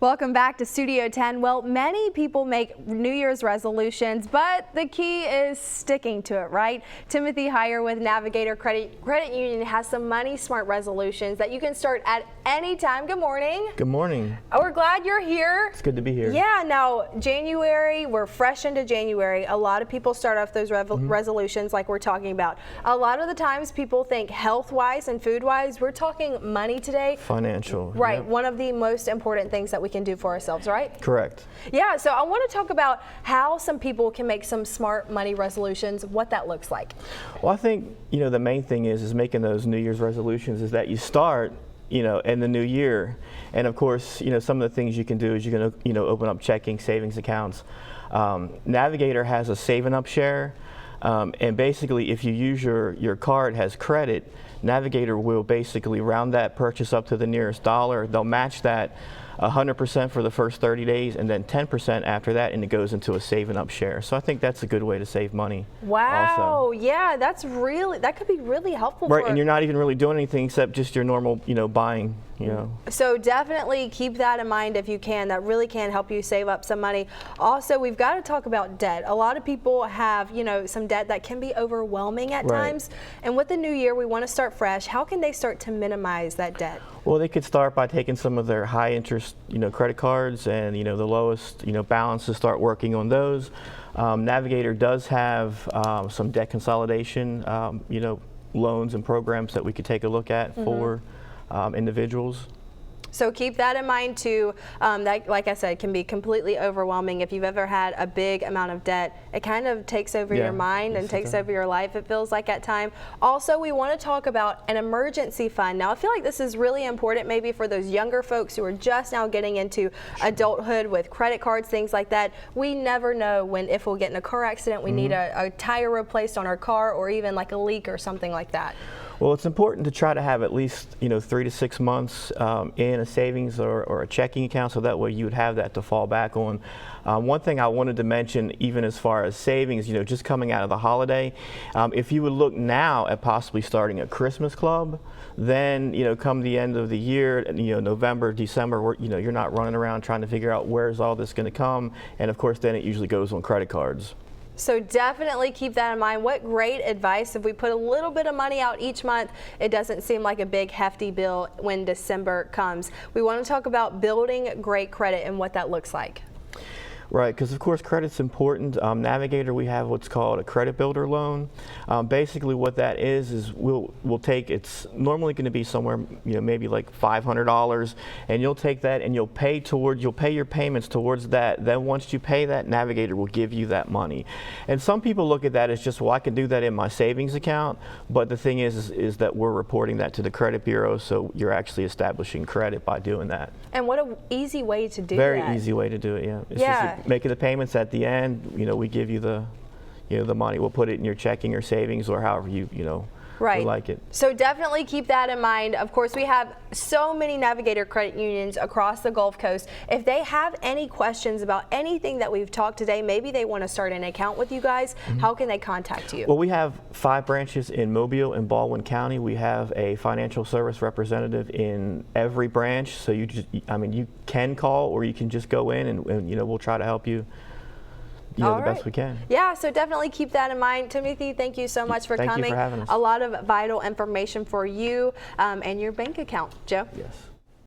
Welcome back to Studio 10. Well, many people make New Year's resolutions, but the key is sticking to it, right? Timothy Heyer with Navigator Credit Union has some money smart resolutions that you can start at any time. Good morning. Good morning. Oh, we're glad you're here. It's good to be here. Yeah, now January, we're fresh into January. A lot of people start off those resolutions like we're talking about. A lot of the times people think health-wise and food-wise. We're talking money today. Financial. Right, yep. One of the most important things that we can do for ourselves, right? Correct. Yeah, so I want to talk about how some people can make some smart money resolutions, what that looks like. Well, I think, the main thing is making those New Year's resolutions is that you start, in the new year. And of course, some of the things you can do is you can, open up checking, savings accounts. Navigator has a saving up share. And basically, if you use your card has credit, Navigator will basically round that purchase up to the nearest dollar. They'll match that 100% for the first 30 days and then 10% after that, and it goes into a saving up share. So I think that's a good way to save money. Wow, also. Yeah, that could be really helpful. Right, and you're not even really doing anything except just your normal, buying. So definitely keep that in mind if you can. That really can help you save up some money. Also, we've got to talk about debt. A lot of people have, some debt that can be overwhelming at times. And with the new year, we want to start fresh. How can they start to minimize that debt? Well, they could start by taking some of their high interest, credit cards and, the lowest, balances, start working on those. Navigator does have some debt consolidation, loans and programs that we could take a look at for individuals. So keep that in mind too. That, like I said, can be completely overwhelming. If you've ever had a big amount of debt, it kind of takes over your mind and takes over your life, it feels like at time. Also, we want to talk about an emergency fund. Now, I feel like this is really important maybe for those younger folks who are just now getting into adulthood with credit cards, things like that. We never know if we'll get in a car accident, we need a tire replaced on our car, or even like a leak or something like that. Well, it's important to try to have at least 3 to 6 months in a savings or a checking account, so that way you would have that to fall back on. One thing I wanted to mention, even as far as savings, just coming out of the holiday, if you would look now at possibly starting a Christmas club, then come the end of the year, November, December, you're not running around trying to figure out where's all this going to come, and of course then it usually goes on credit cards. So definitely keep that in mind. What great advice. If we put a little bit of money out each month, it doesn't seem like a big hefty bill when December comes. We want to talk about building great credit and what that looks like. Right, because of course credit's important. Navigator, we have what's called a credit builder loan. Basically what that is we'll take, it's normally going to be somewhere, maybe like $500, and you'll take that and you'll pay your payments towards that. Then once you pay that, Navigator will give you that money. And some people look at that as just, well, I can do that in my savings account, but the thing is that we're reporting that to the credit bureau, so you're actually establishing credit by doing that. And what an easy way to do that. Very easy way to do it, yeah. It's just making the payments at the end, we give you the money. We'll put it in your checking or savings or however you like it. So definitely keep that in mind. Of course, we have so many Navigator credit unions across the Gulf Coast. If they have any questions about anything that we've talked today, maybe they want to start an account with you guys, how can they contact you? Well, we have 5 branches in Mobile and Baldwin County. We have a financial service representative in every branch. So you can call, or you can just go in and we'll try to help you. The best we can. Yeah, so definitely keep that in mind. Timothy, thank you so much for coming. Thank you for having us. A lot of vital information for you and your bank account. Joe? Yes.